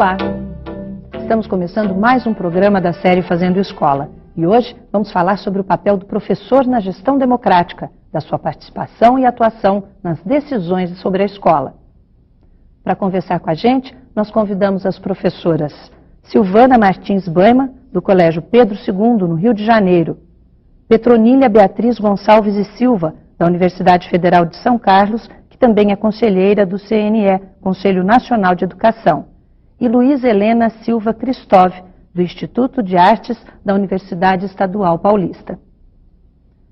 Olá! Estamos começando mais um programa da série Fazendo Escola. E hoje vamos falar sobre o papel do professor na gestão democrática, da sua participação e atuação nas decisões sobre a escola. Para conversar com a gente, nós convidamos as professoras Silvana Martins Baima, do Colégio Pedro II, no Rio de Janeiro, Petronília Beatriz Gonçalves e Silva, da Universidade Federal de São Carlos, que também é conselheira do CNE, Conselho Nacional de Educação, e Luísa Helena Silva Christov, do Instituto de Artes da Universidade Estadual Paulista.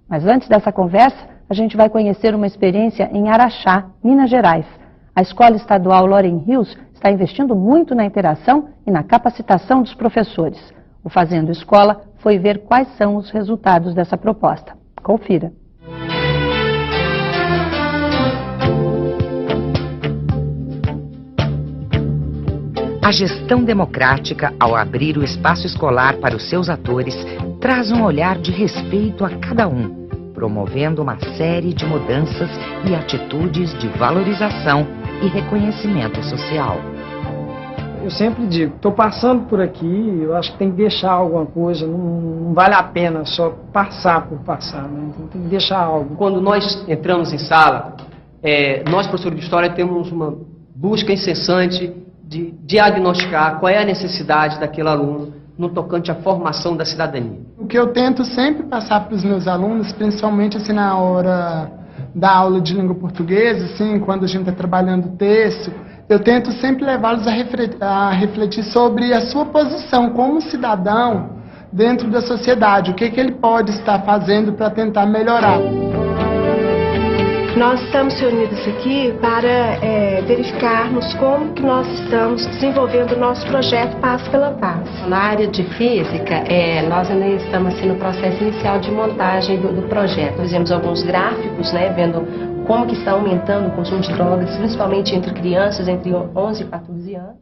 Mas antes dessa conversa, a gente vai conhecer uma experiência em Araxá, Minas Gerais. A Escola Estadual Loren Rios está investindo muito na interação e na capacitação dos professores. O Fazendo Escola foi ver quais são os resultados dessa proposta. Confira. A gestão democrática, ao abrir o espaço escolar para os seus atores, traz um olhar de respeito a cada um, promovendo uma série de mudanças e atitudes de valorização e reconhecimento social. Eu sempre digo, estou passando por aqui, eu acho que tem que deixar alguma coisa, não vale a pena só passar por passar, né? Então tem que deixar algo. Quando nós entramos em sala, nós, professores de História, temos uma busca incessante de diagnosticar qual é a necessidade daquele aluno no tocante à formação da cidadania. O que eu tento sempre passar para os meus alunos, principalmente assim na hora da aula de língua portuguesa, assim, quando a gente está trabalhando o texto, eu tento sempre levá-los a refletir sobre a sua posição como cidadão dentro da sociedade, o que ele pode estar fazendo para tentar melhorar. Nós estamos reunidos aqui para verificarmos como que nós estamos desenvolvendo o nosso projeto Paz pela Paz. Na área de física, nós ainda estamos no processo inicial de montagem do projeto. Fizemos alguns gráficos, vendo como que está aumentando o consumo de drogas, principalmente entre crianças entre 11 e 14 anos.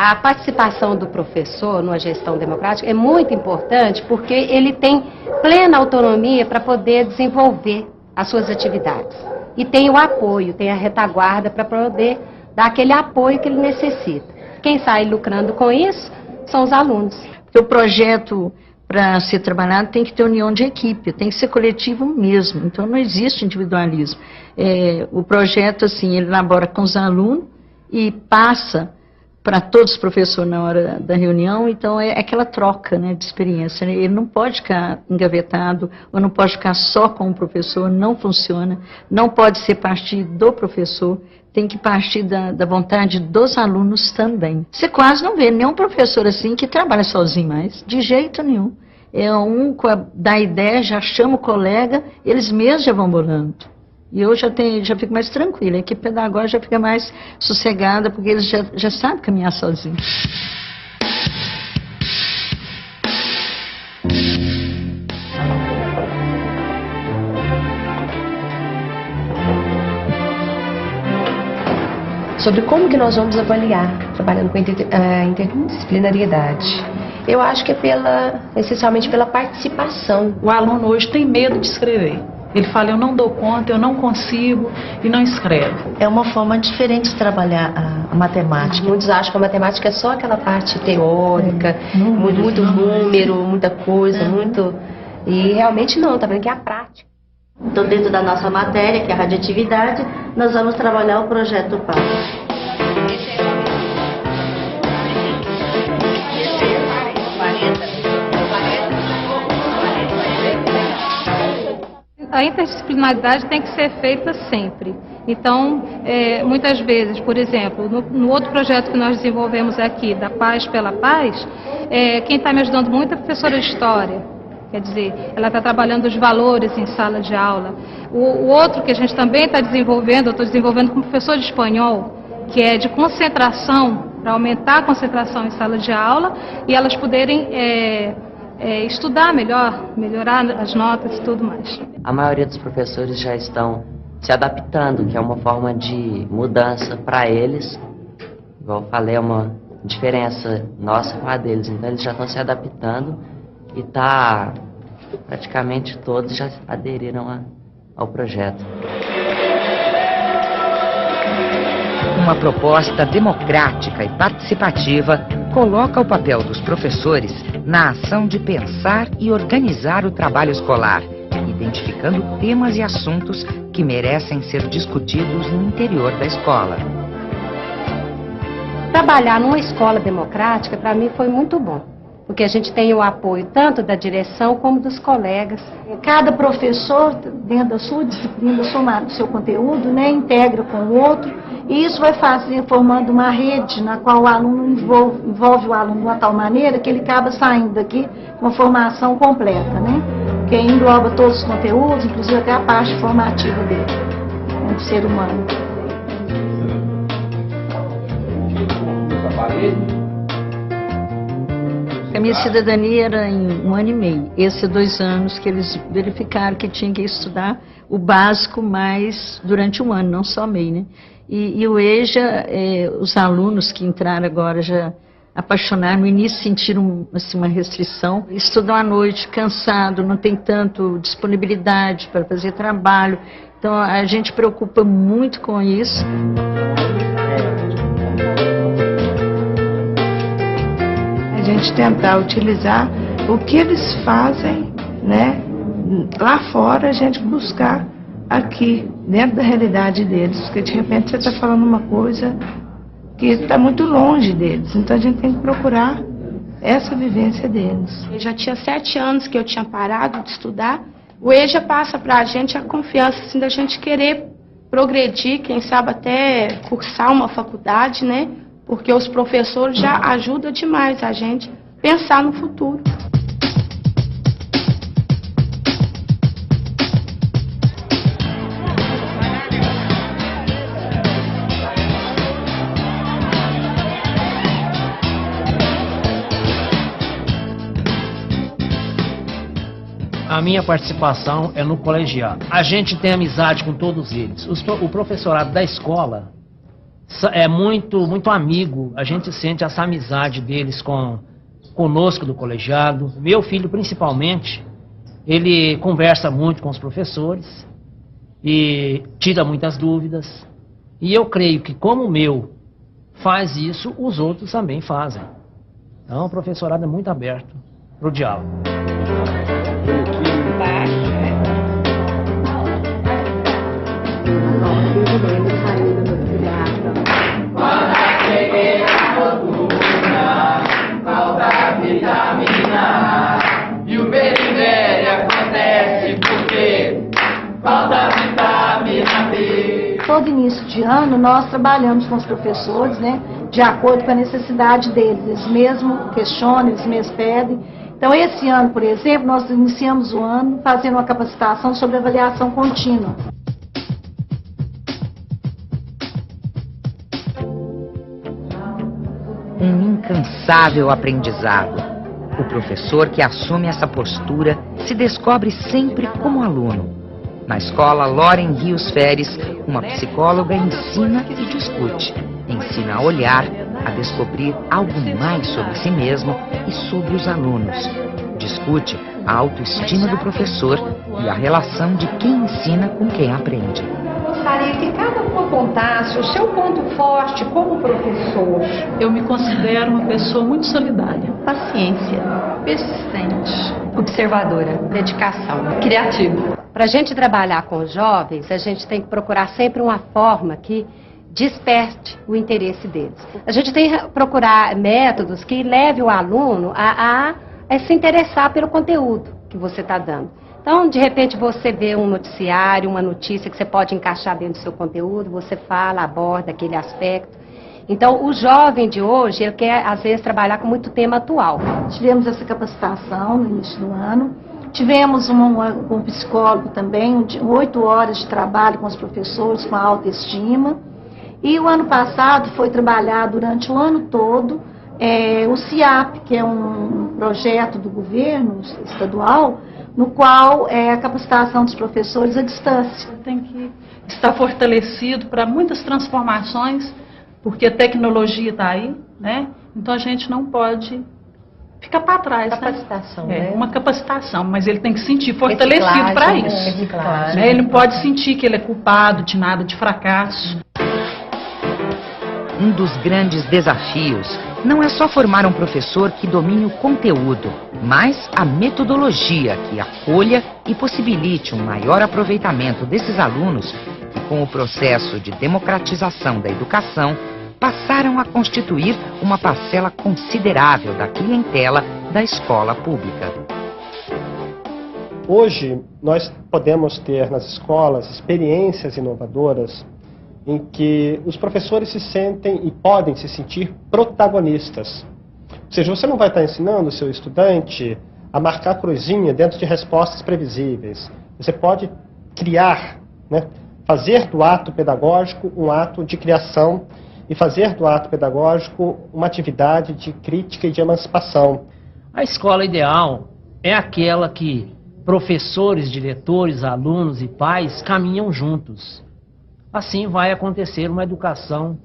A participação do professor numa gestão democrática é muito importante porque ele tem plena autonomia para poder desenvolver as suas atividades. E tem o apoio, tem a retaguarda para poder dar aquele apoio que ele necessita. Quem sai lucrando com isso são os alunos. Porque o projeto, para ser trabalhado, tem que ter união de equipe, tem que ser coletivo mesmo. Então não existe individualismo. O projeto, assim, ele elabora com os alunos e passa para todos os professores na hora da reunião, então é aquela troca, de experiência. Ele não pode ficar engavetado, ou não pode ficar só com o professor, não funciona, não pode ser partir do professor, tem que partir da vontade dos alunos também. Você quase não vê nenhum professor assim que trabalha sozinho mais, de jeito nenhum. Dá ideia, já chama o colega, eles mesmos já vão bolando. E eu já fico mais tranquila, a equipe pedagógica já fica mais sossegada, porque eles já sabem caminhar sozinhos. Sobre como que nós vamos avaliar, trabalhando com a interdisciplinariedade. Eu acho que essencialmente pela participação. O aluno hoje tem medo de escrever. Ele fala, eu não dou conta, eu não consigo, e não escreve. É uma forma diferente de trabalhar a matemática. Muitos acham que a matemática é só aquela parte teórica, muito número, muita coisa, muito... E realmente não, tá vendo que é a prática. Então, dentro da nossa matéria, que é a radioatividade, nós vamos trabalhar o projeto PAS. A interdisciplinaridade tem que ser feita sempre. Então, muitas vezes, por exemplo, no outro projeto que nós desenvolvemos aqui, da Paz pela Paz, quem está me ajudando muito é a professora de História. Quer dizer, ela está trabalhando os valores em sala de aula. O outro que a gente também está desenvolvendo, eu estou desenvolvendo com o professor de Espanhol, que é de concentração, para aumentar a concentração em sala de aula e elas poderem estudar melhor, melhorar as notas e tudo mais. A maioria dos professores já estão se adaptando, que é uma forma de mudança para eles. Igual eu falei, é uma diferença nossa com a deles. Então eles já estão se adaptando e praticamente todos já aderiram ao projeto. Uma proposta democrática e participativa coloca o papel dos professores na ação de pensar e organizar o trabalho escolar, identificando temas e assuntos que merecem ser discutidos no interior da escola. Trabalhar numa escola democrática, para mim, foi muito bom, porque a gente tem o apoio tanto da direção como dos colegas. Cada professor, dentro da sua disciplina, somado do seu conteúdo, né, integra com o outro, e isso vai formando uma rede na qual o aluno envolve o aluno de uma tal maneira que ele acaba saindo daqui com uma formação completa, né, que engloba todos os conteúdos, inclusive até a parte formativa dele, do ser humano. A minha cidadania era em 1 ano e meio. Esse 2 anos que eles verificaram que tinha que estudar o básico mais durante 1 ano, não só meio, né? E o EJA, os alunos que entraram agora já apaixonaram, no início sentiram assim, uma restrição. Estudam à noite, cansado, não tem tanto disponibilidade para fazer trabalho. Então a gente preocupa muito com isso. A gente tentar utilizar o que eles fazem, né, lá fora, a gente buscar aqui, dentro da realidade deles, porque de repente você está falando uma coisa que está muito longe deles, então a gente tem que procurar essa vivência deles. Eu já tinha 7 anos que eu tinha parado de estudar, o EJA passa para a gente a confiança assim, da gente querer progredir, quem sabe até cursar uma faculdade, né? Porque os professores já ajudam demais a gente a pensar no futuro. A minha participação é no colegiado. A gente tem amizade com todos eles. O professorado da escola é muito amigo, a gente sente essa amizade deles conosco do colegiado. Meu filho, principalmente, ele conversa muito com os professores e tira muitas dúvidas. E eu creio que como o meu faz isso, os outros também fazem. Então, o professorado é muito aberto para o diálogo. Vitamina e o berimere acontece porque falta vitamina B. Todo início de ano nós trabalhamos com os professores, né, de acordo com a necessidade deles. Eles mesmos questionam, eles mesmos pedem. Então esse ano, por exemplo, nós iniciamos o ano fazendo uma capacitação sobre avaliação contínua. Um incansável aprendizado. O professor que assume essa postura se descobre sempre como aluno. Na escola Loren Rios Feres, uma psicóloga ensina e discute. Ensina a olhar, a descobrir algo mais sobre si mesmo e sobre os alunos. Discute a autoestima do professor e a relação de quem ensina com quem aprende. Gostaria que cada um apontasse o seu ponto forte como professor. Eu me considero uma pessoa muito solidária. Paciência, Persistente. observadora, dedicação, criativa. Para a gente trabalhar com os jovens, a gente tem que procurar sempre uma forma que desperte o interesse deles. A gente tem que procurar métodos que leve o aluno a se interessar pelo conteúdo que você está dando. Então, de repente, você vê um noticiário, uma notícia que você pode encaixar dentro do seu conteúdo, você fala, aborda aquele aspecto. Então, o jovem de hoje, ele quer, às vezes, trabalhar com muito tema atual. Tivemos essa capacitação no início do ano. Tivemos um psicólogo também, 8 horas de trabalho com os professores, com a autoestima. E o ano passado foi trabalhar durante o ano todo o CIAP, que é um projeto do governo estadual, no qual é a capacitação dos professores à distância. Tem que estar fortalecido para muitas transformações, porque a tecnologia está aí, né? Então a gente não pode ficar para trás. Capacitação, né? né? Uma capacitação, mas ele tem que se sentir fortalecido para isso. Reciclagem. Ele não pode sentir que ele é culpado de nada, de fracasso. Um dos grandes desafios não é só formar um professor que domine o conteúdo, mas a metodologia que acolha e possibilite um maior aproveitamento desses alunos que, com o processo de democratização da educação, passaram a constituir uma parcela considerável da clientela da escola pública. Hoje, nós podemos ter nas escolas experiências inovadoras em que os professores se sentem e podem se sentir protagonistas. Ou seja, você não vai estar ensinando o seu estudante a marcar cruzinha dentro de respostas previsíveis. Você pode criar, né, fazer do ato pedagógico um ato de criação e fazer do ato pedagógico uma atividade de crítica e de emancipação. A escola ideal é aquela que professores, diretores, alunos e pais caminham juntos. Assim vai acontecer uma educação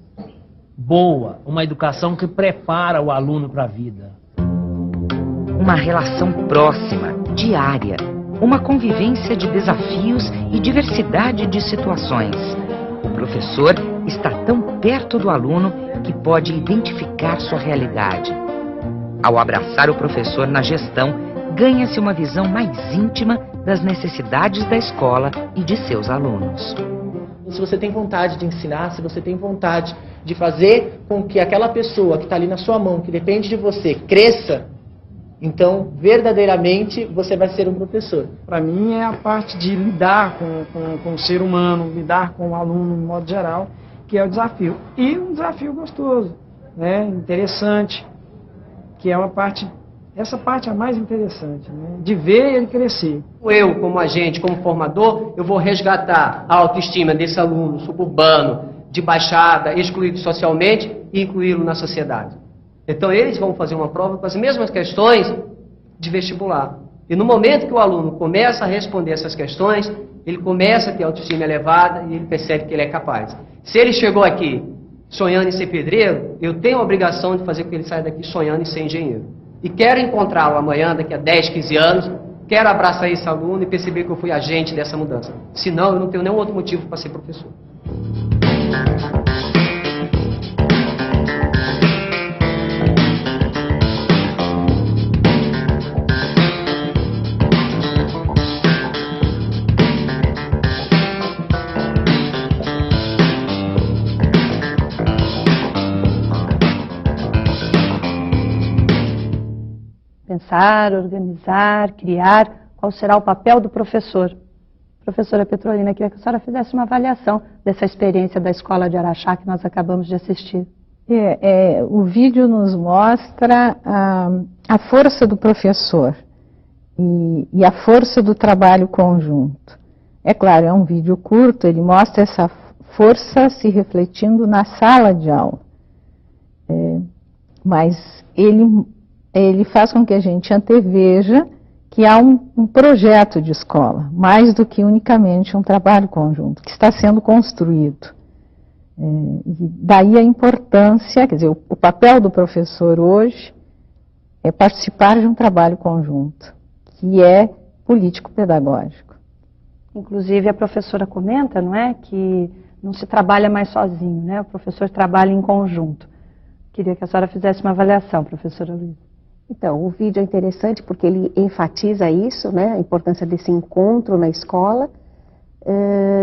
boa, uma educação que prepara o aluno para a vida. Uma relação próxima, diária, uma convivência de desafios e diversidade de situações. O professor está tão perto do aluno que pode identificar sua realidade. Ao abraçar o professor na gestão, ganha-se uma visão mais íntima das necessidades da escola e de seus alunos. Se você tem vontade de ensinar, se você tem vontade de fazer com que aquela pessoa que está ali na sua mão, que depende de você, cresça, então, verdadeiramente, você vai ser um professor. Para mim, é a parte de lidar com o ser humano, lidar com o aluno, de modo geral, que é o desafio. E um desafio gostoso, né, interessante, que é uma parte... Essa parte é a mais interessante, né? De ver ele crescer. Eu, como agente, como formador, eu vou resgatar a autoestima desse aluno suburbano, de baixada, excluído socialmente, e incluí-lo na sociedade. Então eles vão fazer uma prova com as mesmas questões de vestibular. E no momento que o aluno começa a responder essas questões, ele começa a ter autoestima elevada e ele percebe que ele é capaz. Se ele chegou aqui sonhando em ser pedreiro, eu tenho a obrigação de fazer com que ele saia daqui sonhando em ser engenheiro. E quero encontrá-lo amanhã, daqui a 10, 15 anos, quero abraçar esse aluno e perceber que eu fui agente dessa mudança. Senão, eu não tenho nenhum outro motivo para ser professor. Pensar, organizar, criar, qual será o papel do professor. Professora Petrolina, queria que a senhora fizesse uma avaliação dessa experiência da Escola de Araxá que nós acabamos de assistir. O vídeo nos mostra a força do professor e a força do trabalho conjunto. É claro, é um vídeo curto, ele mostra essa força se refletindo na sala de aula. Mas ele faz com que a gente anteveja que há um projeto de escola, mais do que unicamente um trabalho conjunto, que está sendo construído. E daí a importância, quer dizer, o papel do professor hoje é participar de um trabalho conjunto, que é político-pedagógico. Inclusive a professora comenta, não é, que não se trabalha mais sozinho, né? O professor trabalha em conjunto. Queria que a senhora fizesse uma avaliação, professora Luísa. Então, o vídeo é interessante porque ele enfatiza isso, né, a importância desse encontro na escola,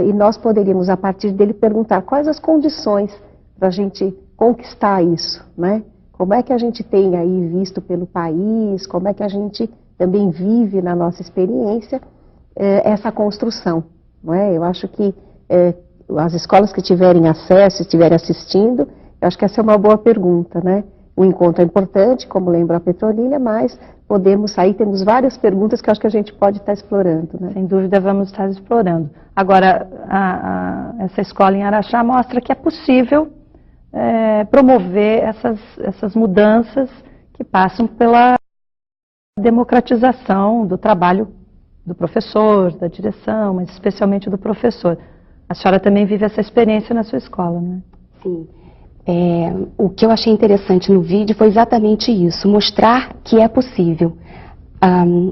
e nós poderíamos, a partir dele, perguntar quais as condições para a gente conquistar isso, né? Como é que a gente tem aí visto pelo país, como é que a gente também vive na nossa experiência essa construção, não é? Eu acho que as escolas que tiverem acesso, estiverem assistindo, eu acho que essa é uma boa pergunta, né? O encontro é importante, como lembra a Petrolina, mas podemos sair, temos várias perguntas que eu acho que a gente pode estar explorando, né? Sem dúvida vamos estar explorando. Agora, essa escola em Araxá mostra que é possível promover essas mudanças que passam pela democratização do trabalho do professor, da direção, mas especialmente do professor. A senhora também vive essa experiência na sua escola, né? Sim. O que eu achei interessante no vídeo foi exatamente isso, mostrar que é possível.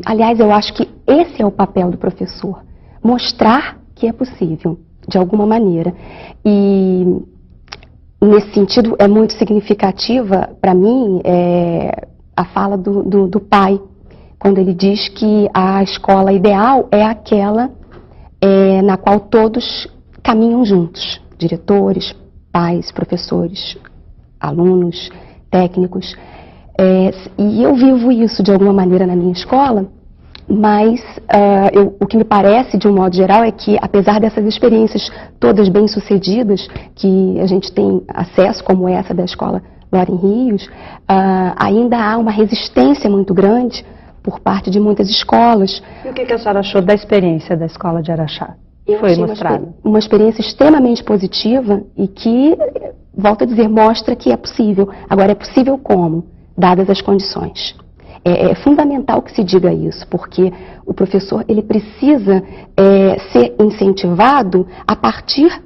Aliás, eu acho que esse é o papel do professor, mostrar que é possível, de alguma maneira. E nesse sentido, é muito significativa para mim a fala do pai, quando ele diz que a escola ideal é aquela na qual todos caminham juntos, diretores, pais, professores, alunos, técnicos. E eu vivo isso de alguma maneira na minha escola, mas o que me parece, de um modo geral, é que, apesar dessas experiências todas bem-sucedidas, que a gente tem acesso, como essa da escola Loren Rios, ainda há uma resistência muito grande por parte de muitas escolas. E o que a senhora achou da experiência da escola de Araxá? Foi mostrado. Uma experiência extremamente positiva e que, volto a dizer, mostra que é possível. Agora, é possível como? Dadas as condições. É fundamental que se diga isso, porque o professor ele precisa ser incentivado a partir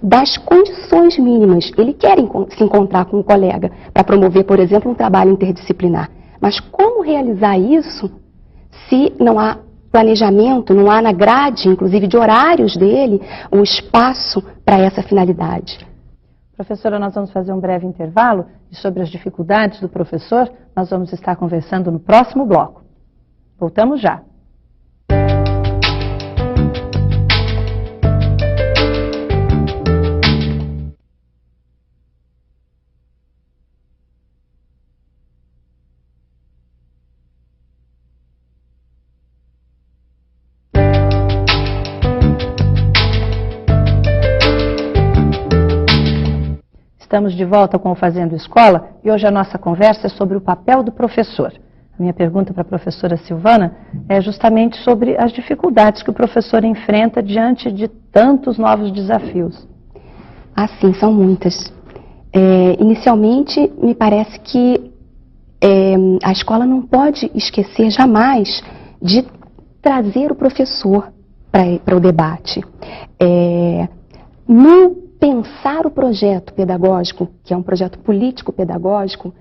das condições mínimas. Ele quer se encontrar com um colega para promover, por exemplo, um trabalho interdisciplinar. Mas como realizar isso se não há planejamento, não há na grade, inclusive de horários dele, um espaço para essa finalidade? Professora, nós vamos fazer um breve intervalo e sobre as dificuldades do professor, nós vamos estar conversando no próximo bloco. Voltamos já. Estamos de volta com o Fazendo Escola e hoje a nossa conversa é sobre o papel do professor. A minha pergunta para a professora Silvana é justamente sobre as dificuldades que o professor enfrenta diante de tantos novos desafios. Sim, são muitas. Inicialmente, me parece que a escola não pode esquecer jamais de trazer o professor para o debate. No pensar o projeto pedagógico, que é um projeto político-pedagógico,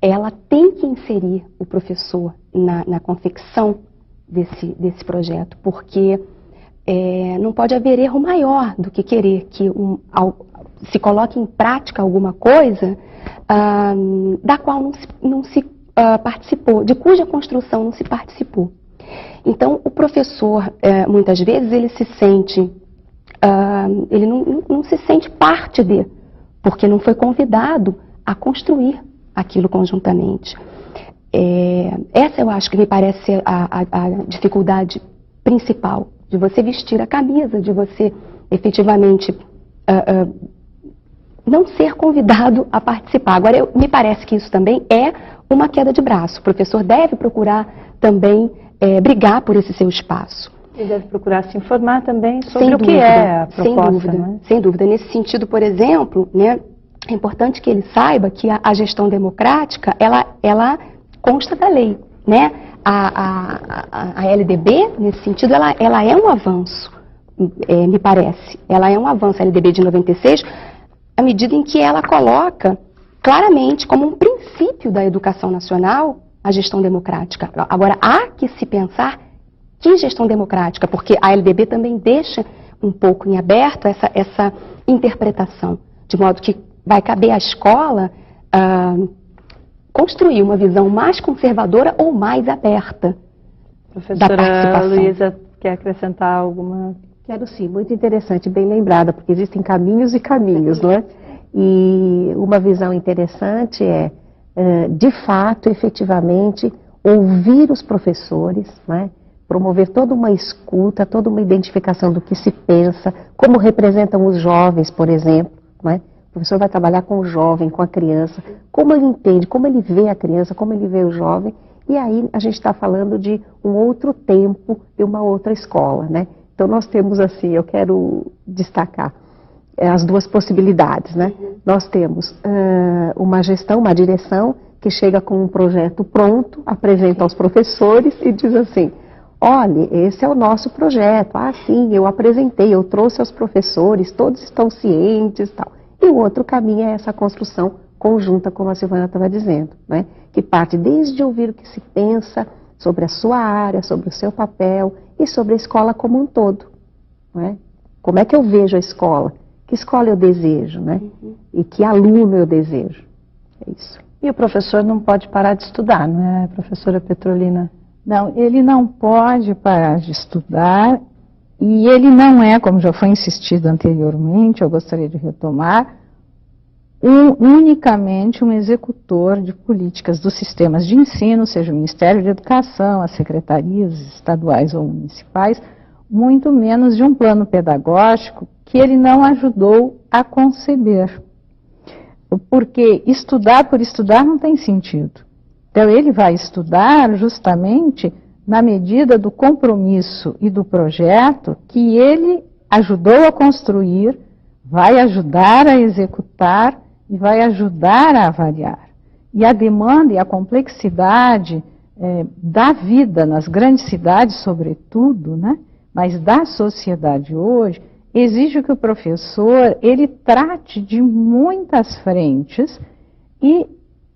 ela tem que inserir o professor na confecção desse projeto, porque não pode haver erro maior do que querer que se coloque em prática alguma coisa da qual não se participou, de cuja construção não se participou. Então, o professor, muitas vezes, ele se sente ele não se sente parte porque não foi convidado a construir aquilo conjuntamente. Essa eu acho que me parece a dificuldade principal, de você vestir a camisa, de você efetivamente não ser convidado a participar. Agora, me parece que isso também é uma queda de braço. O professor deve procurar também brigar por esse seu espaço. Ele deve procurar se informar também sobre o que é a proposta. Sem dúvida. Nesse sentido, por exemplo, né, é importante que ele saiba que a gestão democrática, ela consta da lei. Né? A LDB, nesse sentido, ela é um avanço, me parece. Ela é um avanço, a LDB de 96, à medida em que ela coloca claramente como um princípio da educação nacional a gestão democrática. Agora, há que se pensar que gestão democrática, porque a LDB também deixa um pouco em aberto essa interpretação, de modo que vai caber à escola construir uma visão mais conservadora ou mais aberta da participação. Professora Luísa, quer acrescentar alguma? Quero sim, muito interessante, bem lembrada, porque existem caminhos e caminhos, não é? E uma visão interessante de fato, efetivamente, ouvir os professores, não é? Promover toda uma escuta, toda uma identificação do que se pensa, como representam os jovens, por exemplo, não é? O professor vai trabalhar com o jovem, com a criança, como ele entende, como ele vê a criança, como ele vê o jovem, e aí a gente está falando de um outro tempo e uma outra escola, né? Então nós temos assim, eu quero destacar as duas possibilidades, né? Nós temos uma gestão, uma direção que chega com um projeto pronto, apresenta aos professores e diz assim: olha, esse é o nosso projeto, sim, eu apresentei, eu trouxe aos professores, todos estão cientes e tal. E o outro caminho é essa construção conjunta, como a Silvana estava dizendo, né? Que parte desde ouvir o que se pensa sobre a sua área, sobre o seu papel e sobre a escola como um todo. Não é? Como é que eu vejo a escola? que escola eu desejo, né? E que aluno eu desejo. É isso. E o professor não pode parar de estudar, não é, professora Petrolina? Não, ele não pode parar de estudar e ele não é, como já foi insistido anteriormente, eu gostaria de retomar, unicamente um executor de políticas dos sistemas de ensino, seja o Ministério de Educação, as secretarias estaduais ou municipais, muito menos de um plano pedagógico que ele não ajudou a conceber. Porque estudar por estudar não tem sentido. Então ele vai estudar justamente na medida do compromisso e do projeto que ele ajudou a construir, vai ajudar a executar e vai ajudar a avaliar. E a demanda e a complexidade da vida nas grandes cidades, sobretudo, né, mas da sociedade hoje, exige que o professor ele trate de muitas frentes e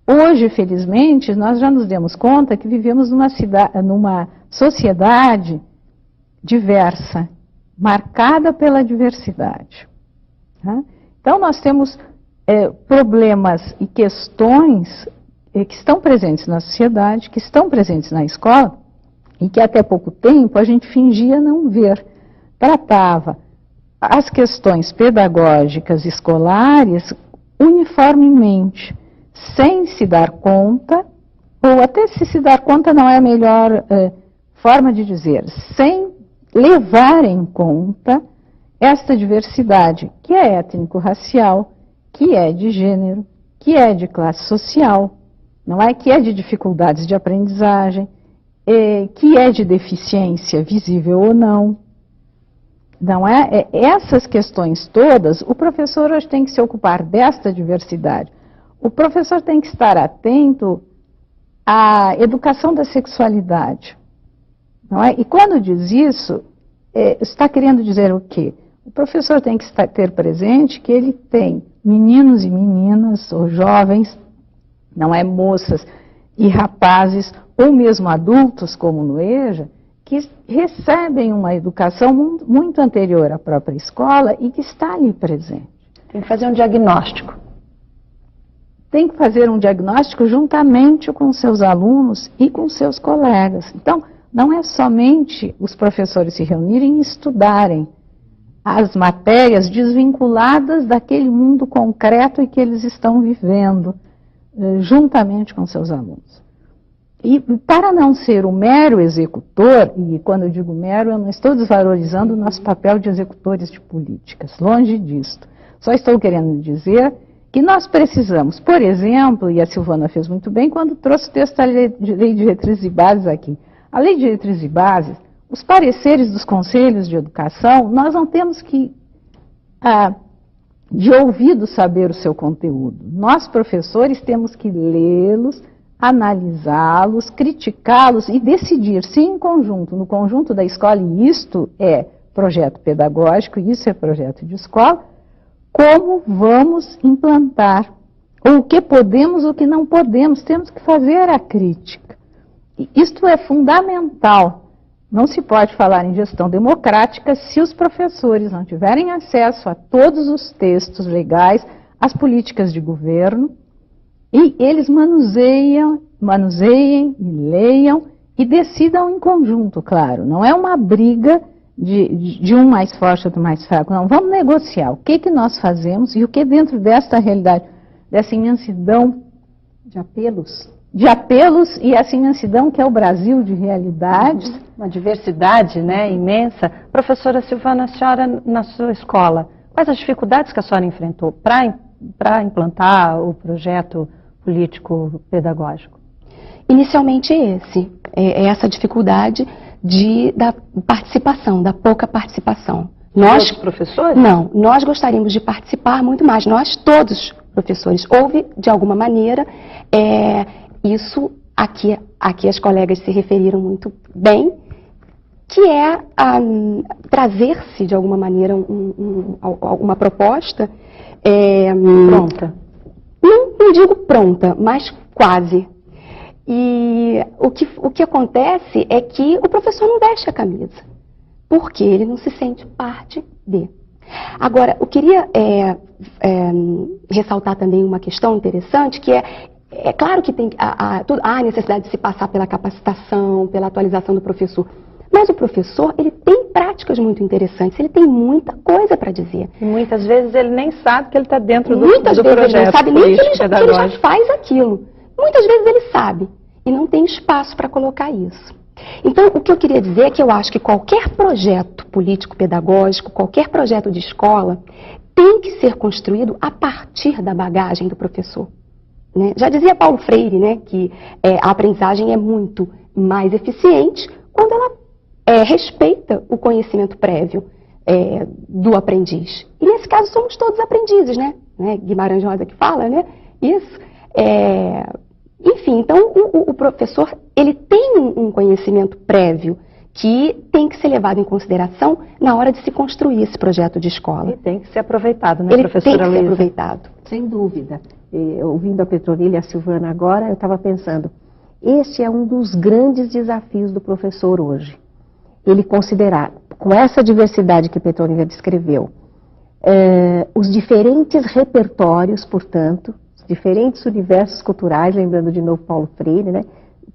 hoje, felizmente, nós já nos demos conta que vivemos numa sociedade diversa, marcada pela diversidade. Tá? Então, nós temos problemas e questões que estão presentes na sociedade, que estão presentes na escola, e que até pouco tempo a gente fingia não ver. Tratava as questões pedagógicas escolares uniformemente, sem se dar conta, ou até se dar conta não é a melhor forma de dizer, sem levar em conta esta diversidade, que é étnico-racial, que é de gênero, que é de classe social, não é? Que é de dificuldades de aprendizagem, que é de deficiência visível ou não. Não é? Essas questões todas, o professor hoje tem que se ocupar desta diversidade. O professor tem que estar atento à educação da sexualidade. Não é? E quando diz isso, está querendo dizer o quê? O professor tem que ter presente que ele tem meninos e meninas, ou jovens, não é, moças e rapazes, ou mesmo adultos, como no EJA, que recebem uma educação muito anterior à própria escola e que está ali presente. Tem que fazer um diagnóstico. Tem que fazer um diagnóstico juntamente com seus alunos e com seus colegas. Então, não é somente os professores se reunirem e estudarem as matérias desvinculadas daquele mundo concreto em que eles estão vivendo, juntamente com seus alunos. E para não ser o mero executor, e quando eu digo mero, eu não estou desvalorizando o nosso papel de executores de políticas, longe disso. Só estou querendo dizer que nós precisamos, por exemplo, e a Silvana fez muito bem quando trouxe o texto da Lei de Diretrizes e Bases aqui. A Lei de Diretrizes e Bases, os pareceres dos conselhos de educação, nós não temos que, de ouvido, saber o seu conteúdo. Nós, professores, temos que lê-los, analisá-los, criticá-los e decidir se em conjunto, no conjunto da escola, e isto é projeto pedagógico, isso é projeto de escola, como vamos implantar, ou o que podemos, o que não podemos, temos que fazer a crítica. E isto é fundamental. Não se pode falar em gestão democrática se os professores não tiverem acesso a todos os textos legais, às políticas de governo, e eles manuseiem e leiam e decidam em conjunto, claro. Não é uma briga de um mais forte ou do mais fraco. Não, vamos negociar o que nós fazemos e o que dentro desta realidade, dessa imensidão de apelos e essa imensidão que é o Brasil de realidades. Uma diversidade, né, imensa. Professora Silvana, a senhora na sua escola, quais as dificuldades que a senhora enfrentou para implantar o projeto político-pedagógico? Inicialmente essa dificuldade da participação, da pouca participação. Nós, professores? Não, nós gostaríamos de participar muito mais, nós todos professores. Houve, de alguma maneira, isso aqui as colegas se referiram muito bem, que é trazer-se, de alguma maneira, uma proposta pronta. Não digo pronta, mas quase. E o que acontece é que o professor não veste a camisa, porque ele não se sente parte de. Agora, eu queria ressaltar também uma questão interessante, que é claro que há necessidade de se passar pela capacitação, pela atualização do professor, mas o professor, ele tem práticas muito interessantes, ele tem muita coisa para dizer. E muitas vezes ele nem sabe que ele está dentro do muitas vezes projeto ele não sabe nem que ele já pedagógico. faz aquilo. Muitas vezes ele sabe e não tem espaço para colocar isso. Então, o que eu queria dizer é que eu acho que qualquer projeto político-pedagógico, qualquer projeto de escola, tem que ser construído a partir da bagagem do professor. Né? Já dizia Paulo Freire, né, que a aprendizagem é muito mais eficiente quando ela respeita o conhecimento prévio do aprendiz. E nesse caso somos todos aprendizes, né? Guimarães Rosa que fala, né? Isso. Enfim, então o professor, ele tem um conhecimento prévio que tem que ser levado em consideração na hora de se construir esse projeto de escola. E tem que ser aproveitado, né, ele professora tem que Luísa? ser aproveitado. Sem dúvida. Ouvindo a Petronila e a Silvana agora, eu estava pensando, este é um dos grandes desafios do professor hoje. Ele considerar, com essa diversidade que a Petronila descreveu, os diferentes repertórios, portanto, os diferentes universos culturais, lembrando de novo Paulo Freire, né?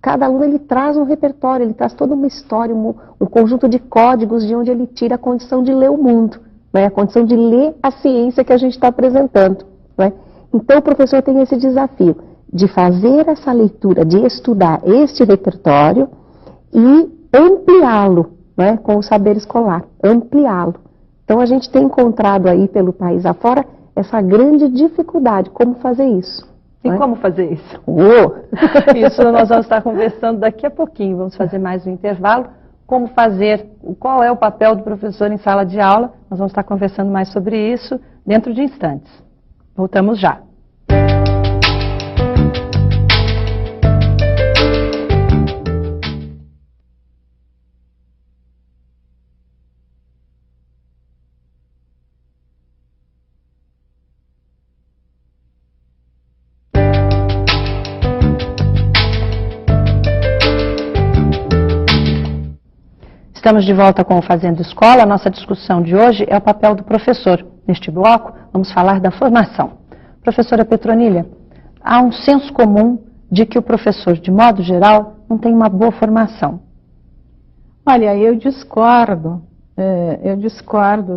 Cada aluno ele traz um repertório, ele traz toda uma história, um conjunto de códigos de onde ele tira a condição de ler o mundo, né? A condição de ler a ciência que a gente está apresentando. Né? Então o professor tem esse desafio de fazer essa leitura, de estudar este repertório e ampliá-lo, né, com o saber escolar, ampliá-lo. Então a gente tem encontrado aí pelo país afora essa grande dificuldade, como fazer isso. E né? como fazer isso? Isso nós vamos estar conversando daqui a pouquinho, vamos fazer mais um intervalo. Como fazer, qual é o papel do professor em sala de aula, nós vamos estar conversando mais sobre isso dentro de instantes. Voltamos já. Estamos de volta com o Fazendo Escola. A nossa discussão de hoje é o papel do professor. Neste bloco, vamos falar da formação. Professora Petronila, há um senso comum de que o professor, de modo geral, não tem uma boa formação. Olha, eu discordo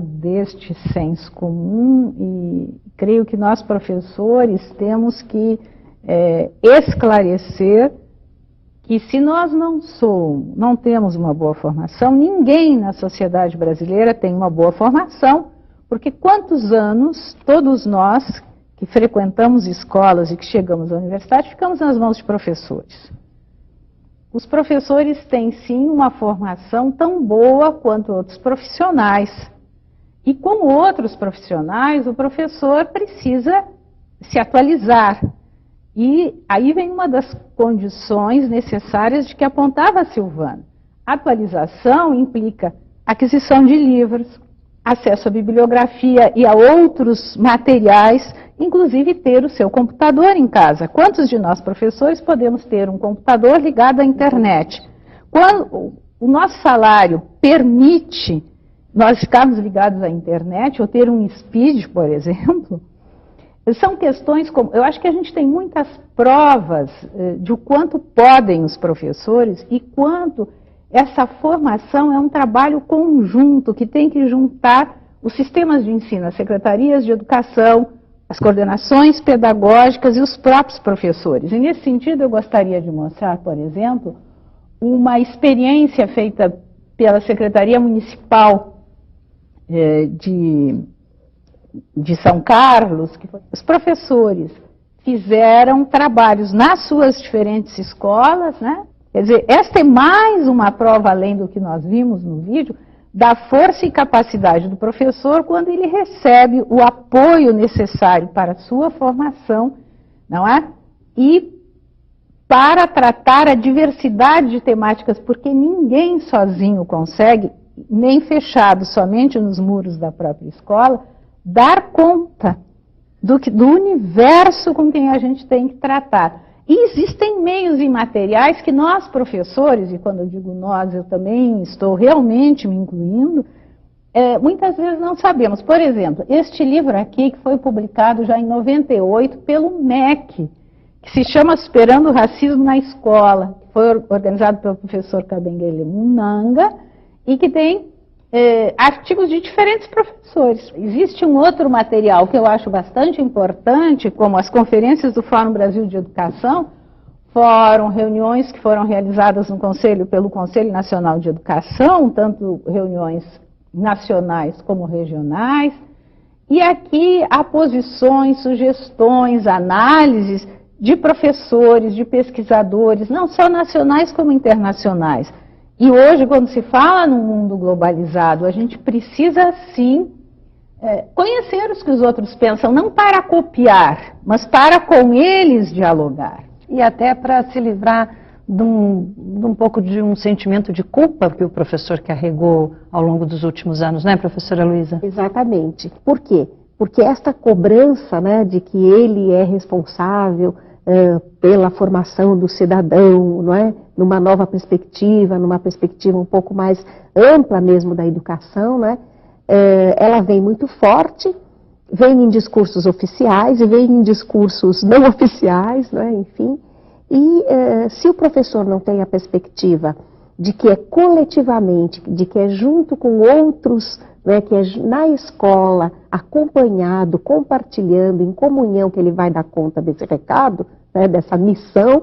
deste senso comum e creio que nós, professores, temos que esclarecer que se nós não temos uma boa formação, ninguém na sociedade brasileira tem uma boa formação, porque quantos anos todos nós que frequentamos escolas e que chegamos à universidade ficamos nas mãos de professores. Os professores têm sim uma formação tão boa quanto outros profissionais. E como outros profissionais, o professor precisa se atualizar. E aí vem uma das condições necessárias de que apontava a Silvana. Atualização implica aquisição de livros, acesso à bibliografia e a outros materiais, inclusive ter o seu computador em casa. Quantos de nós, professores, podemos ter um computador ligado à internet? Quando o nosso salário permite nós ficarmos ligados à internet, ou ter um speed, por exemplo, são questões como... Eu acho que a gente tem muitas provas de o quanto podem os professores e quanto essa formação é um trabalho conjunto que tem que juntar os sistemas de ensino, as secretarias de educação, as coordenações pedagógicas e os próprios professores. E nesse sentido eu gostaria de mostrar, por exemplo, uma experiência feita pela Secretaria Municipal de São Carlos, que os professores fizeram trabalhos nas suas diferentes escolas, né? Quer dizer, esta é mais uma prova, além do que nós vimos no vídeo, da força e capacidade do professor quando ele recebe o apoio necessário para a sua formação, não é? E para tratar a diversidade de temáticas, porque ninguém sozinho consegue, nem fechado somente nos muros da própria escola, dar conta do universo com quem a gente tem que tratar. E existem meios e materiais que nós, professores, e quando eu digo nós, eu também estou realmente me incluindo, muitas vezes não sabemos. Por exemplo, este livro aqui, que foi publicado já em 98 pelo MEC, que se chama Superando o Racismo na Escola, que foi organizado pelo professor Kabengele Munanga, e que tem artigos de diferentes professores. Existe um outro material que eu acho bastante importante, como as conferências do Fórum Brasil de Educação, foram reuniões que foram realizadas no Conselho, pelo Conselho Nacional de Educação, tanto reuniões nacionais como regionais, e aqui há posições, sugestões, análises de professores, de pesquisadores, não só nacionais como internacionais. E hoje, quando se fala num mundo globalizado, a gente precisa, sim, conhecer os que os outros pensam, não para copiar, mas para com eles dialogar. E até para se livrar de um pouco de um sentimento de culpa que o professor carregou ao longo dos últimos anos, né, professora Luísa? Exatamente. Por quê? Porque esta cobrança, né, de que ele é responsável pela formação do cidadão, não é? Numa nova perspectiva, numa perspectiva um pouco mais ampla mesmo da educação, né? Ela vem muito forte, vem em discursos oficiais e vem em discursos não oficiais, né? Enfim. E se o professor não tem a perspectiva de que é coletivamente, de que é junto com outros, né, que é na escola, acompanhado, compartilhando, em comunhão, que ele vai dar conta desse recado, né, dessa missão,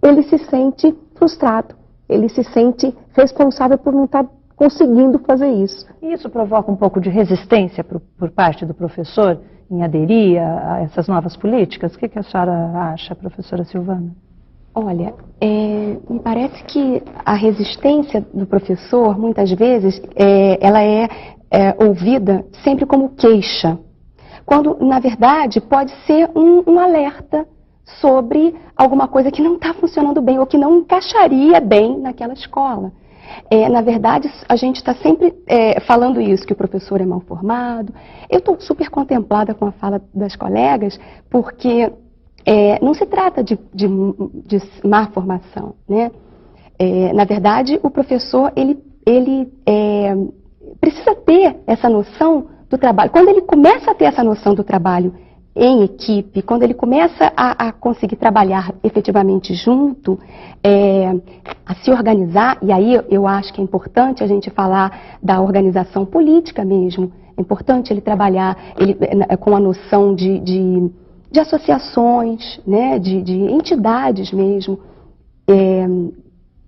ele se sente frustrado, ele se sente responsável por não estar conseguindo fazer isso. E isso provoca um pouco de resistência por parte do professor em aderir a essas novas políticas? O que a senhora acha, professora Silvana? Olha, me parece que a resistência do professor, muitas vezes, ela é ouvida sempre como queixa, quando, na verdade, pode ser um alerta sobre alguma coisa que não está funcionando bem ou que não encaixaria bem naquela escola. Na verdade, a gente está sempre falando isso, que o professor é mal formado. Eu estou super contemplada com a fala das colegas, porque não se trata de má formação, né? Na verdade, o professor, ele precisa ter essa noção do trabalho. Quando ele começa a ter essa noção do trabalho em equipe, quando ele começa a conseguir trabalhar efetivamente junto, a se organizar, e aí eu acho que é importante a gente falar da organização política mesmo, é importante ele trabalhar com a noção de associações, né, de entidades mesmo,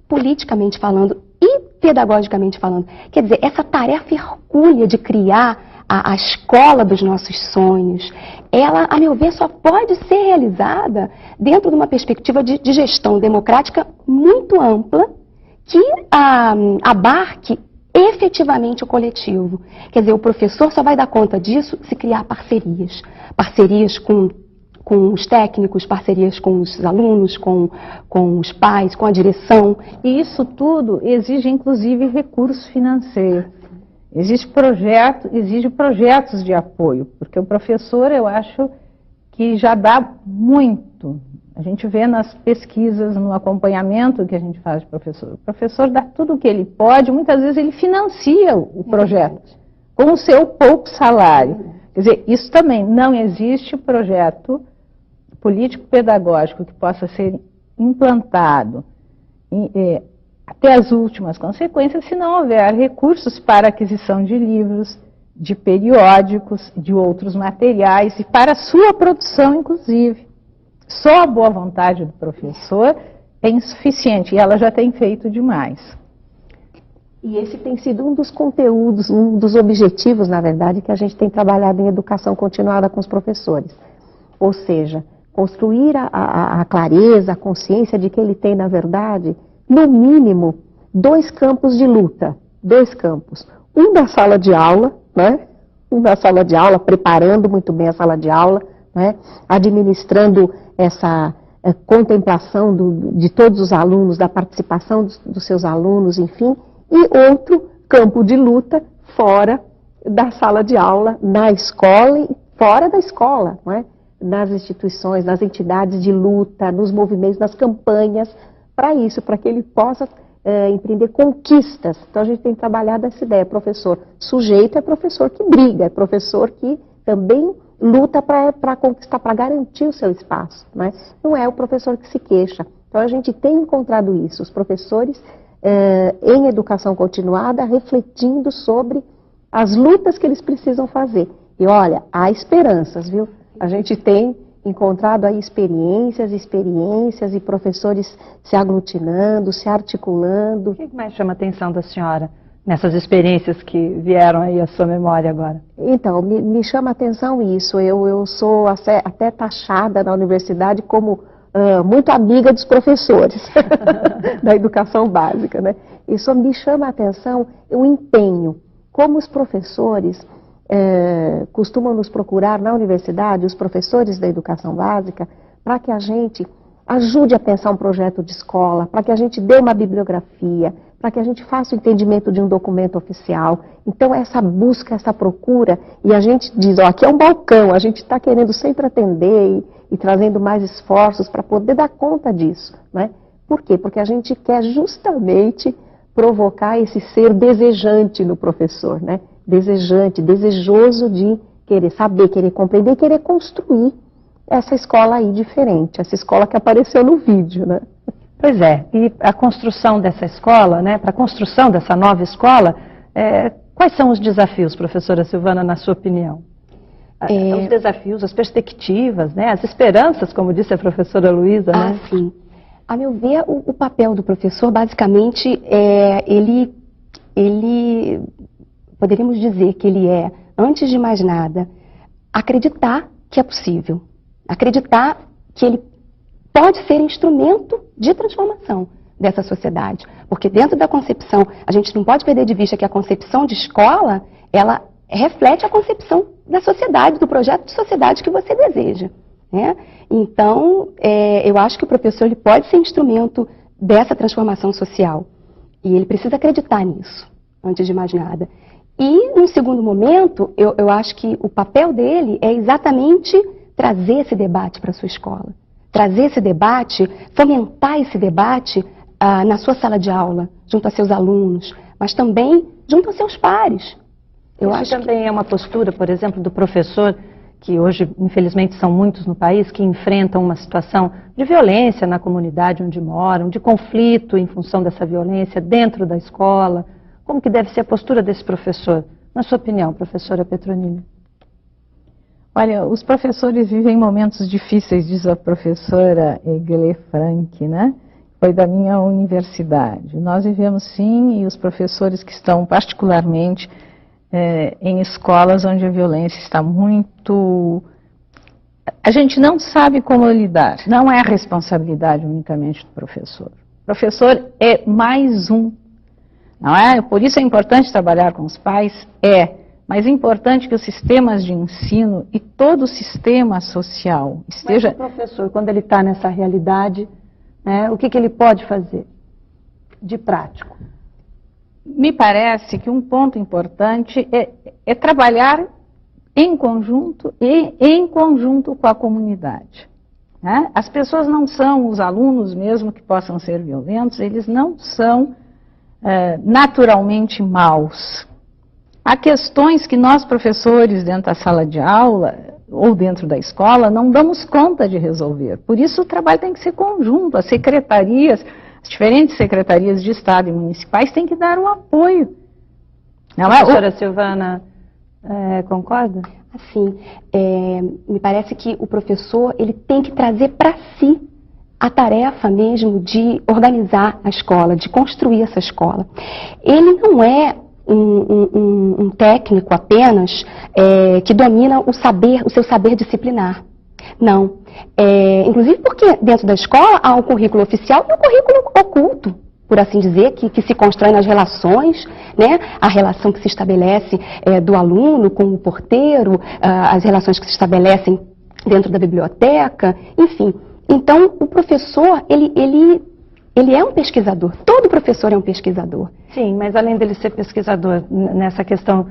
politicamente falando e pedagogicamente falando. Quer dizer, essa tarefa hercúlea de criar a escola dos nossos sonhos, ela, a meu ver, só pode ser realizada dentro de uma perspectiva de gestão democrática muito ampla, que abarque efetivamente o coletivo. Quer dizer, o professor só vai dar conta disso se criar parcerias. Parcerias com os técnicos, parcerias com os alunos, com os pais, com a direção. E isso tudo exige, inclusive, recurso financeiro. Exige projetos de apoio, porque o professor, eu acho que já dá muito. A gente vê nas pesquisas, no acompanhamento que a gente faz de professor. O professor dá tudo o que ele pode, muitas vezes ele financia o projeto com o seu pouco salário. Quer dizer, isso também, não existe projeto político-pedagógico que possa ser implantado até as últimas consequências se não houver recursos para aquisição de livros, de periódicos, de outros materiais e para a sua produção, inclusive. Só a boa vontade do professor é insuficiente e ela já tem feito demais. E esse tem sido um dos conteúdos, um dos objetivos, na verdade, que a gente tem trabalhado em educação continuada com os professores. Ou seja, construir a clareza, a consciência de que ele tem, na verdade, no mínimo, 2 campos de luta. 2 campos. Um da sala de aula, né? Um da sala de aula, preparando muito bem a sala de aula, né? Administrando essa contemplação de todos os alunos, da participação dos seus alunos, enfim. E outro campo de luta fora da sala de aula, na escola e fora da escola, não é? Nas instituições, nas entidades de luta, nos movimentos, nas campanhas, para isso, para que ele possa empreender conquistas. Então a gente tem trabalhado essa ideia, professor sujeito é professor que briga, é professor que também luta para conquistar, para garantir o seu espaço, né? Não é o professor que se queixa. Então a gente tem encontrado isso, os professores em educação continuada refletindo sobre as lutas que eles precisam fazer. E olha, há esperanças, viu? A gente tem encontrado aí experiências e professores se aglutinando, se articulando. O que mais chama a atenção da senhora nessas experiências que vieram aí à sua memória agora? Então, me chama a atenção isso. Eu sou até taxada na universidade como muito amiga dos professores da educação básica, né? Isso me chama a atenção o empenho. Como os professores costumam nos procurar na universidade, os professores da educação básica, para que a gente ajude a pensar um projeto de escola, para que a gente dê uma bibliografia, para que a gente faça o entendimento de um documento oficial. Então, essa busca, essa procura, e a gente diz, ó, aqui é um balcão, a gente está querendo sempre atender e trazendo mais esforços para poder dar conta disso, né? Por quê? Porque a gente quer justamente provocar esse ser desejante no professor, né? Desejante, desejoso de querer saber, querer compreender, querer construir essa escola aí diferente, essa escola que apareceu no vídeo, né? Pois é, e a construção dessa escola, né, para a construção dessa nova escola, quais são os desafios, professora Silvana, na sua opinião? Os desafios, as perspectivas, né, as esperanças, como disse a professora Luísa, né? Sim. A meu ver, o papel do professor, basicamente, ele poderíamos dizer que ele antes de mais nada, acreditar que é possível. Acreditar que ele pode ser instrumento de transformação dessa sociedade. Porque dentro da concepção, a gente não pode perder de vista que a concepção de escola, ela reflete a concepção da sociedade, do projeto de sociedade que você deseja, né? Então, eu acho que o professor ele pode ser instrumento dessa transformação social. E ele precisa acreditar nisso, antes de mais nada. E, num segundo momento, eu acho que o papel dele é exatamente trazer esse debate para a sua escola. Trazer esse debate, fomentar esse debate na sua sala de aula, junto a seus alunos, mas também junto aos seus pares. Eu acho que também é uma postura, por exemplo, do professor, que hoje, infelizmente, são muitos no país, que enfrentam uma situação de violência na comunidade onde moram, de conflito em função dessa violência dentro da escola. Como que deve ser a postura desse professor? Na sua opinião, professora Petronilha? Olha, os professores vivem momentos difíceis, diz a professora Egle Frank, né? Foi da minha universidade. Nós vivemos sim, e os professores que estão particularmente em escolas onde a violência está muito... A gente não sabe como lidar. Não é a responsabilidade unicamente do professor. O professor é mais um. Não é? Por isso é importante trabalhar com os pais, mas é importante que os sistemas de ensino e todo o sistema social esteja... Mas o professor, quando ele está nessa realidade, né, o que ele pode fazer de prático? Me parece que um ponto importante é trabalhar em conjunto e em conjunto com a comunidade, né? As pessoas não são, os alunos mesmo que possam ser violentos, eles não são naturalmente maus. Há questões que nós, professores, dentro da sala de aula ou dentro da escola, não damos conta de resolver. Por isso o trabalho tem que ser conjunto, as secretarias... As diferentes secretarias de Estado e municipais têm que dar o apoio. Professora Silvana, concorda? Assim, me parece que o professor ele tem que trazer para si a tarefa mesmo de organizar a escola, de construir essa escola. Ele não é um técnico apenas que domina o seu saber disciplinar. Não. Inclusive porque dentro da escola há um currículo oficial e um currículo oculto, por assim dizer, que se constrói nas relações, né? A relação que se estabelece do aluno com o porteiro, as relações que se estabelecem dentro da biblioteca, enfim. Então, o professor, ele é um pesquisador. Todo professor é um pesquisador. Sim, mas além dele ser pesquisador, nessa questão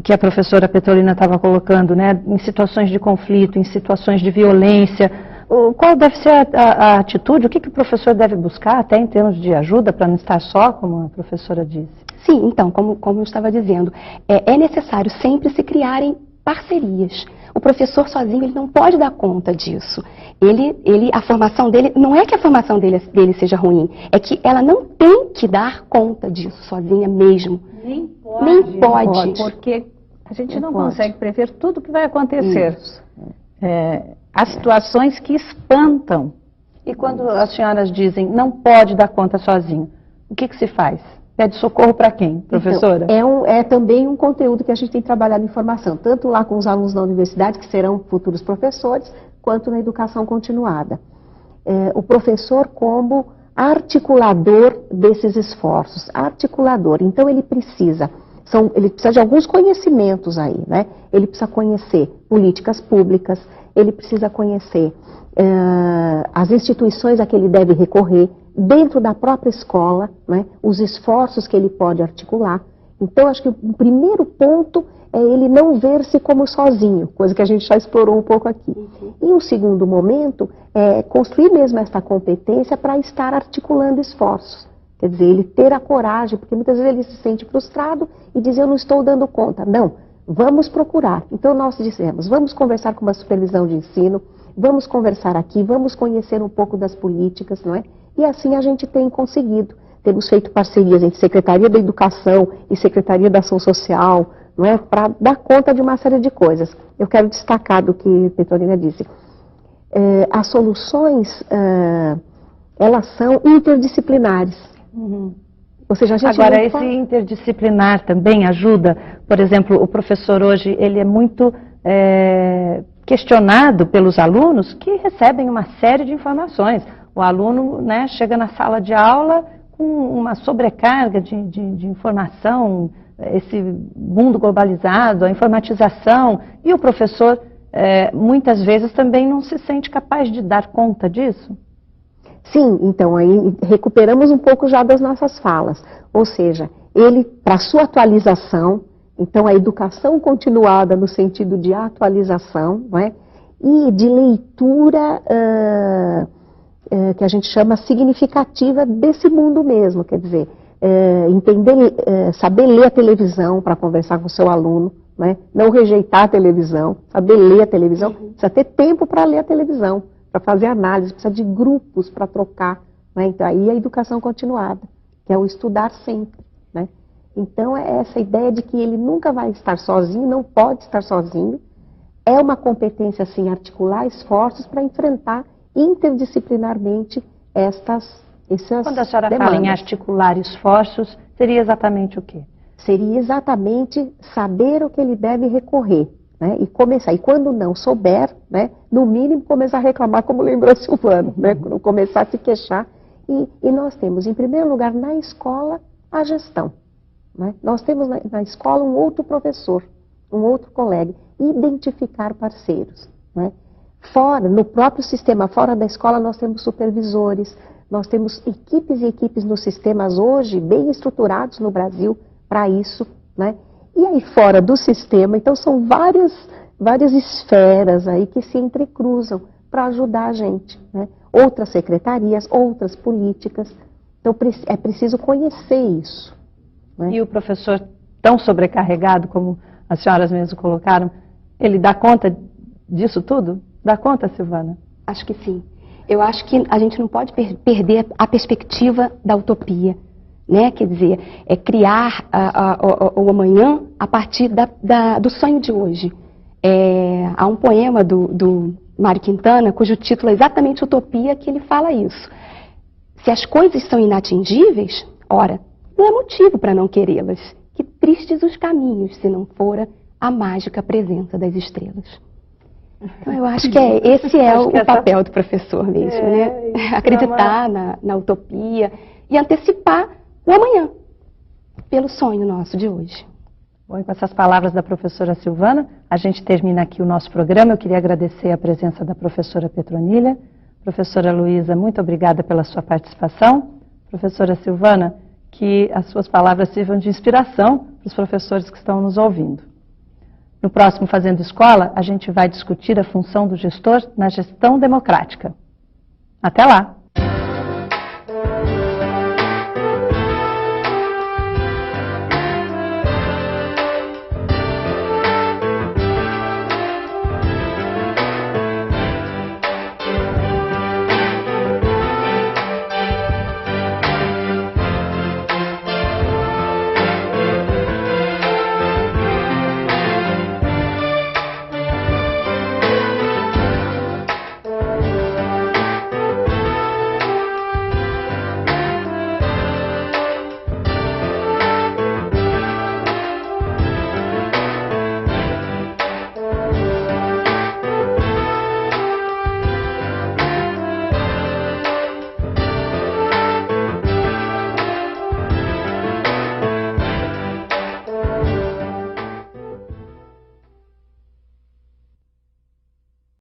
que a professora Petrolina estava colocando, né, em situações de conflito, em situações de violência, Qual deve ser a atitude, o que o professor deve buscar, até em termos de ajuda, para não estar só, como a professora disse? Sim, então, como eu estava dizendo, é necessário sempre se criarem parcerias. O professor sozinho ele não pode dar conta disso. A formação dele, não é que a formação dele seja ruim, é que ela não tem que dar conta disso sozinha mesmo. Nem pode. Porque a gente não consegue prever tudo o que vai acontecer. Há situações que espantam. E quando as senhoras dizem não pode dar conta sozinho, o que se faz? Pede socorro para quem, professora? Então, é também um conteúdo que a gente tem trabalhado em formação, tanto lá com os alunos da universidade, que serão futuros professores, quanto na educação continuada. O professor como articulador desses esforços, articulador. Então, ele precisa de alguns conhecimentos aí, né? Ele precisa conhecer políticas públicas, ele precisa conhecer as instituições a que ele deve recorrer, dentro da própria escola, né, os esforços que ele pode articular. Então, acho que o primeiro ponto é ele não ver-se como sozinho, coisa que a gente já explorou um pouco aqui. E um segundo momento é construir mesmo essa competência para estar articulando esforços. Quer dizer, ele ter a coragem, porque muitas vezes ele se sente frustrado e diz, eu não estou dando conta. Não, vamos procurar. Então, nós dissemos, vamos conversar com uma supervisão de ensino, vamos conversar aqui, vamos conhecer um pouco das políticas, não é? E assim a gente tem conseguido. Temos feito parcerias entre Secretaria da Educação e Secretaria da Ação Social, não é? Para dar conta de uma série de coisas. Eu quero destacar do que Petrolina disse. As soluções, elas são interdisciplinares. Ou seja, a gente agora, esse interdisciplinar também ajuda. Por exemplo, o professor hoje, ele é muito questionado pelos alunos que recebem uma série de informações. O aluno, né, chega na sala de aula com uma sobrecarga de informação, esse mundo globalizado, a informatização, e o professor muitas vezes também não se sente capaz de dar conta disso? Sim, então aí recuperamos um pouco já das nossas falas, ou seja, ele, para sua atualização, então a educação continuada no sentido de atualização, não é? E de leitura que a gente chama significativa desse mundo mesmo, quer dizer, entender, saber ler a televisão para conversar com o seu aluno, né? Não rejeitar a televisão, saber ler a televisão, precisa ter tempo para ler a televisão, para fazer análise, precisa de grupos para trocar, né? Então aí a educação continuada, que é o estudar sempre, né? Então é essa ideia de que ele nunca vai estar sozinho, não pode estar sozinho, é uma competência assim, articular esforços para enfrentar interdisciplinarmente essas Quando a senhora fala em articular esforços, seria exatamente o quê? Seria exatamente saber o que ele deve recorrer, né? E começar. E quando não souber, né, no mínimo começar a reclamar, como lembrou Silvano, né? Começar a se queixar. E nós temos, em primeiro lugar, na escola, a gestão, né? Nós temos na escola um outro professor, um outro colega, identificar parceiros, né? Fora, no próprio sistema, fora da escola, nós temos supervisores, nós temos equipes e equipes nos sistemas hoje, bem estruturados no Brasil, para isso, né? E aí fora do sistema, então são várias esferas aí que se entrecruzam para ajudar a gente, né? Outras secretarias, outras políticas, então é preciso conhecer isso, né? E o professor tão sobrecarregado, como as senhoras mesmo colocaram, ele dá conta disso tudo? Dá conta, Silvana? Acho que sim. Eu acho que a gente não pode perder a perspectiva da utopia, né? Quer dizer, é criar o amanhã a partir do sonho de hoje. Há um poema do Mário Quintana, cujo título é exatamente Utopia, que ele fala isso. Se as coisas são inatingíveis, ora, não é motivo para não querê-las. Que tristes os caminhos, se não fora a mágica presença das estrelas. Então, eu acho que esse é o papel do professor mesmo, né? Acreditar na utopia e antecipar o amanhã, pelo sonho nosso de hoje. Bom, e com essas palavras da professora Silvana, a gente termina aqui o nosso programa. Eu queria agradecer a presença da professora Petronila. Professora Luísa, muito obrigada pela sua participação. Professora Silvana, que as suas palavras sirvam de inspiração para os professores que estão nos ouvindo. No próximo Fazendo Escola, a gente vai discutir a função do gestor na gestão democrática. Até lá!